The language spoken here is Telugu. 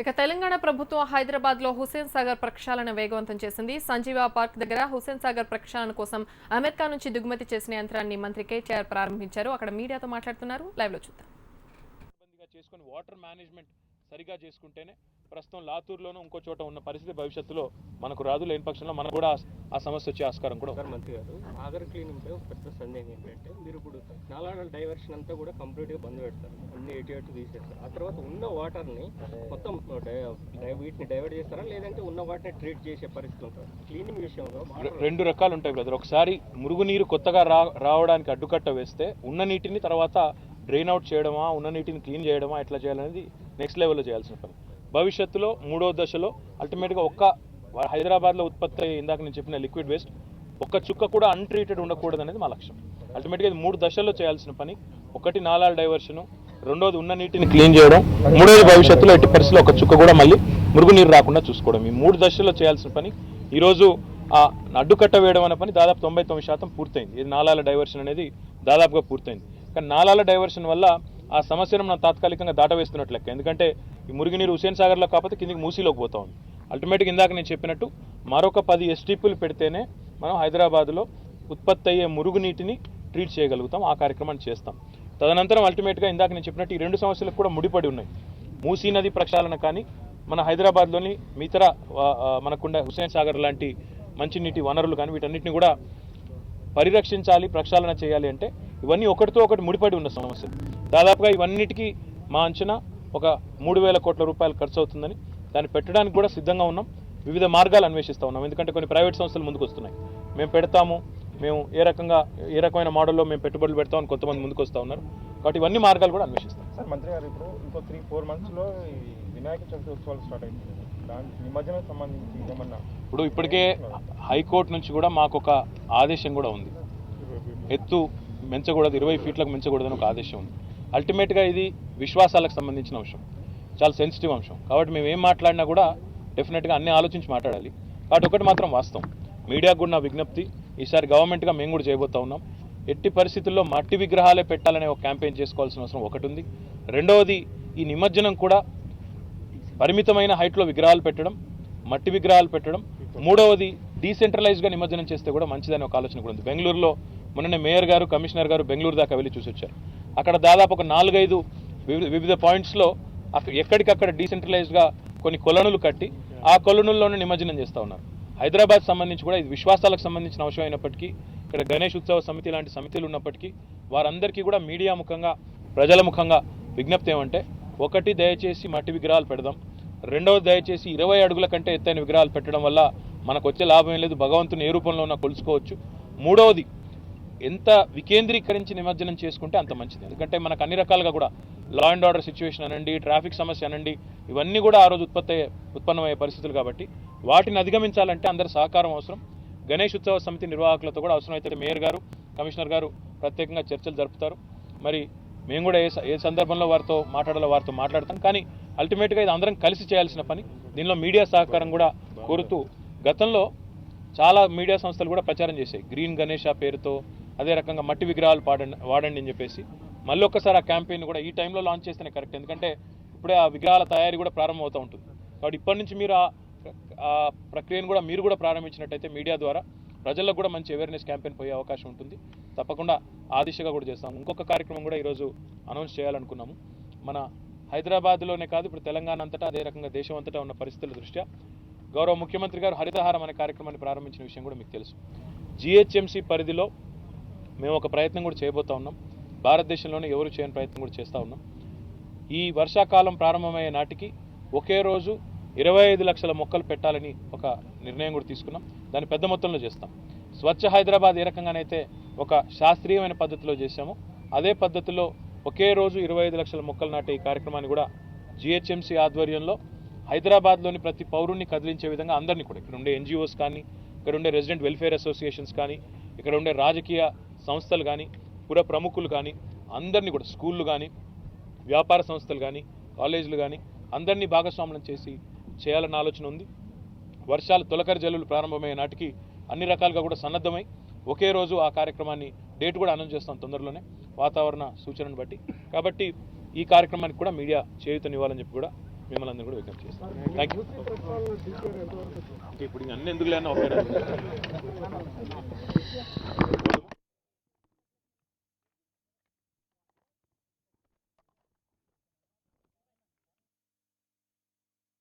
ఇక తెలంగాణ ప్రభుత్వం హైదరాబాద్ లో హుస్సేన్ సాగర్ ప్రక్షాళన వేగవంతం చేసింది. సంజీవ పార్క్ దగ్గర హుస్సేన్ సాగర్ ప్రక్షాళన కోసం అమెరికా నుంచి దిగుమతి చేసిన యంత్రాన్ని మంత్రి కేటీఆర్ ప్రారంభించారు. అక్కడ మీడియాతో మాట్లాడుతున్నారు. లైవ్ లో చూద్దాం. చేసుకొని వాటర్ మేనేజ్మెంట్ సరిగా చేసుకుంటేనే ప్రస్తుతం లాతూర్లోనూ ఇంకో చోట ఉన్న పరిస్థితి భవిష్యత్తులో మనకు రాదు. లేని పక్షంలో మనకు కూడా ఆ సమస్య వచ్చే ఆస్కారం కూడా. మంత్రి గారు, ఆగర్ క్లీనింగ్ పై పెద్ద సందేహం ఏంటంటే మీరు ఇప్పుడు నాలాల డైవర్షన్ అంతా కూడా కంప్లీట్గా బంద్ పెడతారు, అన్ని ఎటు తీసేస్తారు. ఆ తర్వాత ఉన్న వాటర్ని మొత్తం వీటిని డైవర్ట్ చేస్తారా, లేదంటే ఉన్న వాటిని ట్రీట్ చేసే పరిస్థితి ఉంటుంది? క్లీనింగ్ విషయంలో రెండు రకాలు ఉంటాయి బ్రదర్. ఒకసారి మురుగునీరు కొత్తగా రావడానికి అడ్డుకట్ట వేస్తే ఉన్న నీటిని తర్వాత డ్రైన్ అవుట్ చేయడమా, ఉన్న నీటిని క్లీన్ చేయడమా, ఎట్లా చేయాలనేది నెక్స్ట్ లెవెల్లో చేయాల్సిన పని. భవిష్యత్తులో మూడో దశలో అల్టిమేట్గా హైదరాబాద్లో ఉత్పత్తి అయ్యే ఇందాక నేను చెప్పిన లిక్విడ్ వేస్ట్ ఒక్క చుక్క కూడా అన్ట్రీటెడ్ ఉండకూడదు అనేది మా లక్ష్యం. అల్టిమేట్గా ఇది 3 దశల్లో చేయాల్సిన పని. ఒకటి నాలాల డైవర్షను, రెండోది ఉన్న నీటిని క్లీన్ చేయడం, మూడోది భవిష్యత్తులో ఎట్టి పరిస్థితుల్లో ఒక చుక్క కూడా మళ్ళీ మురుగునీరు రాకుండా చూసుకోవడం. ఈ 3 దశల్లో చేయాల్సిన పని ఈరోజు ఆ అడ్డుకట్ట వేయడం అనే పని దాదాపు 99% పూర్తయింది. ఇది నాలాల డైవర్షన్ అనేది దాదాపుగా పూర్తయింది. కానీ నాలాల డైవర్షన్ వల్ల ఆ సమస్యను మనం తాత్కాలికంగా దాటవేస్తున్నట్లు లెక్క. ఎందుకంటే ఈ మురుగునీరు హుస్సేన్ సాగర్లో కాకపోతే కిందికి మూసీలోకి పోతా ఉంది. అల్టిమేట్గా ఇందాక నేను చెప్పినట్టు మరొక 10 ఎస్టీపీలు పెడితేనే మనం హైదరాబాద్లో ఉత్పత్తి అయ్యే మురుగునీటిని ట్రీట్ చేయగలుగుతాం. ఆ కార్యక్రమాన్ని చేస్తాం. తదనంతరం అల్టిమేట్గా ఇందాక నేను చెప్పినట్టు ఈ 2 సమస్యలకు కూడా ముడిపడి ఉన్నాయి. మూసీ నది ప్రక్షాళన కానీ మన హైదరాబాద్లోని మిగతా మనకుండే హుస్సేన్ సాగర్ లాంటి మంచినీటి వనరులు కానీ వీటన్నిటిని కూడా పరిరక్షించాలి, ప్రక్షాళన చేయాలి అంటే ఇవన్నీ ఒకటితో ఒకటి ముడిపడి ఉన్న సమస్యలు. దాదాపుగా ఇవన్నిటికీ మా అంచనా ఒక 3,000 కోట్ల రూపాయలు ఖర్చు అవుతుందని, దాన్ని పెట్టడానికి కూడా సిద్ధంగా ఉన్నాం. వివిధ మార్గాలు అన్వేషిస్తూ ఉన్నాం. ఎందుకంటే కొన్ని ప్రైవేట్ సంస్థలు ముందుకు వస్తున్నాయి, మేము పెడతాము, మేము ఏ రకమైన మోడల్లో మేము పెట్టుబడులు పెడతామని కొంతమంది ముందుకు వస్తూ ఉన్నారు. కాబట్టి ఇవన్నీ మార్గాలు కూడా అన్వేషిస్తాం. సార్ మంత్రి గారు, ఇప్పుడు ఇంకో 3-4 మంత్స్లో వినాయక చవితి ఉత్సవాలు స్టార్ట్ అవుతుంది. దాని నిమజ్జనం సంబంధించి ఏమన్నా ఇప్పటికే హైకోర్టు నుంచి కూడా మాకు ఒక ఆదేశం కూడా ఉంది. ఎత్తు పెంచకూడదు, 20 ఫీట్లకు పెంచకూడదని ఒక ఆదేశం ఉంది. అల్టిమేట్గా ఇది విశ్వాసాలకు సంబంధించిన అంశం, చాలా సెన్సిటివ్ అంశం. కాబట్టి మేము ఏం మాట్లాడినా కూడా డెఫినెట్గా అన్ని ఆలోచించి మాట్లాడాలి. కాబట్టి ఒకటి మాత్రం వాస్తవం, మీడియాకు కూడా నా విజ్ఞప్తి, ఈసారి గవర్నమెంట్గా మేము కూడా చేయబోతా ఉన్నాం. ఎట్టి పరిస్థితుల్లో మట్టి విగ్రహాలే పెట్టాలనే ఒక క్యాంపెయిన్ చేసుకోవాల్సిన అవసరం ఒకటి ఉంది. రెండవది, ఈ నిమజ్జనం కూడా పరిమితమైన హైట్లో విగ్రహాలు పెట్టడం, మట్టి విగ్రహాలు పెట్టడం. మూడవది, డీసెంట్రలైజ్గా నిమజ్జనం చేస్తే కూడా మంచిదనే ఒక ఆలోచన కూడా ఉంది. బెంగళూరులో మొన్ననే మేయర్ గారు, కమిషనర్ గారు బెంగళూరు దాకా వెళ్ళి చూసి వచ్చారు. అక్కడ దాదాపు ఒక 4-5 వివిధ పాయింట్స్లో ఎక్కడికక్కడ డీసెంట్రలైజ్గా కొన్ని కొలనులు కట్టి ఆ కొలనుల్లోనే నిమజ్జనం చేస్తూ ఉన్నారు. హైదరాబాద్ సంబంధించి కూడా ఇది విశ్వాసాలకు సంబంధించిన అంశం అయినప్పటికీ, ఇక్కడ గణేష్ ఉత్సవ సమితి లాంటి సమితిలు ఉన్నప్పటికీ వారందరికీ కూడా మీడియా ముఖంగా, ప్రజల ముఖంగా విజ్ఞప్తి ఏమంటే, ఒకటి, దయచేసి మట్టి విగ్రహాలు పెడదాం. రెండవది, దయచేసి 20 అడుగుల కంటే ఎత్తైన విగ్రహాలు పెట్టడం వల్ల మనకు వచ్చే లాభం ఏం లేదు, భగవంతుని ఏ రూపంలో ఉన్నా కొలుసుకోవచ్చు. మూడవది, ఎంత వికేంద్రీకరించి నిమజ్జనం చేసుకుంటే అంత మంచిది. ఎందుకంటే మనకు అన్ని రకాలుగా కూడా లా అండ్ ఆర్డర్ సిచ్యువేషన్ అనండి, ట్రాఫిక్ సమస్య అనండి, ఇవన్నీ కూడా ఆ రోజు ఉత్పన్నమయ్యే పరిస్థితులు. కాబట్టి వాటిని అధిగమించాలంటే అందరి సహకారం అవసరం. గణేష్ ఉత్సవ సమితి నిర్వాహకులతో కూడా అవసరమైతే మేయర్ గారు, కమిషనర్ గారు ప్రత్యేకంగా చర్చలు జరుపుతారు. మరి మేము కూడా ఏ సందర్భంలో వారితో మాట్లాడతాం. కానీ అల్టిమేట్గా ఇది అందరం కలిసి చేయాల్సిన పని. దీనిలో మీడియా సహకారం కూడా కోరుతూ, గతంలో చాలా మీడియా సంస్థలు కూడా ప్రచారం చేశాయి గ్రీన్ గణేష్ పేరుతో, అదే రకంగా మట్టి విగ్రహాలు వాడండి అని చెప్పేసి. మళ్ళీ ఒక్కసారి ఆ క్యాంపెయిన్ కూడా ఈ టైంలో లాంచ్ చేస్తేనే కరెక్ట్. ఎందుకంటే ఇప్పుడే ఆ విగ్రహాల తయారీ కూడా ప్రారంభమవుతూ ఉంటుంది. కాబట్టి ఇప్పటి నుంచి మీరు ఆ ప్రక్రియను కూడా మీరు కూడా ప్రారంభించినట్టయితే మీడియా ద్వారా ప్రజలకు కూడా మంచి అవేర్నెస్ క్యాంపెయిన్ పోయే అవకాశం ఉంటుంది. తప్పకుండా ఆ దిశగా కూడా చేస్తాము. ఇంకొక కార్యక్రమం కూడా ఈరోజు అనౌన్స్ చేయాలనుకున్నాము. మన హైదరాబాద్లోనే కాదు, ఇప్పుడు తెలంగాణ అంతటా, అదే రకంగా దేశం అంతటా ఉన్న పరిస్థితుల దృష్ట్యా గౌరవ ముఖ్యమంత్రి గారు హరితహారం అనే కార్యక్రమాన్ని ప్రారంభించిన విషయం కూడా మీకు తెలుసు. జిహెచ్ఎంసీ పరిధిలో మేము ఒక ప్రయత్నం కూడా చేయబోతా ఉన్నాం. భారతదేశంలోనే ఎవరు చేయని ప్రయత్నం కూడా చేస్తూ ఉన్నాం. ఈ వర్షాకాలం ప్రారంభమయ్యే నాటికి ఒకే రోజు 25 లక్షల మొక్కలు పెట్టాలని ఒక నిర్ణయం కూడా తీసుకున్నాం. దాన్ని పెద్ద మొత్తంలో చేస్తాం. స్వచ్ఛ హైదరాబాద్ ఏ రకంగానైతే ఒక శాస్త్రీయమైన పద్ధతిలో చేశామో, అదే పద్ధతిలో ఒకే రోజు 25 లక్షల మొక్కలు నాటే ఈ కార్యక్రమాన్ని కూడా జిహెచ్ఎంసీ ఆధ్వర్యంలో హైదరాబాద్లోని ప్రతి పౌరుణ్ణి కదిలించే విధంగా అందరినీ కూడా, ఇక్కడ ఉండే ఎన్జిఓస్ కానీ, ఇక్కడ ఉండే రెసిడెంట్ వెల్ఫేర్ అసోసియేషన్స్ కానీ, ఇక్కడ ఉండే రాజకీయ సంస్థలు కానీ, పుర ప్రముఖులు కానీ, అందరినీ కూడా, స్కూళ్ళు కానీ, వ్యాపార సంస్థలు కానీ, కాలేజీలు కానీ, అందరినీ భాగస్వామ్యం చేయాలన్న ఆలోచన ఉంది. వర్షాలు తొలకరి జల్లులు ప్రారంభమయ్యే నాటికి అన్ని రకాలుగా కూడా సన్నద్ధమై ఒకే రోజు ఆ కార్యక్రమాన్ని డేట్ కూడా అనౌన్స్ చేస్తాం తొందరలోనే, వాతావరణ సూచనను బట్టి. కాబట్టి ఈ కార్యక్రమానికి కూడా మీడియా చేయూతనివ్వాలని చెప్పి కూడా మిమ్మల్ని అందరూ కూడా విజ్ఞప్తి చేస్తాను. Thank you. ఇప్పుడు అన్ని ఎందుకు లేని ఒకే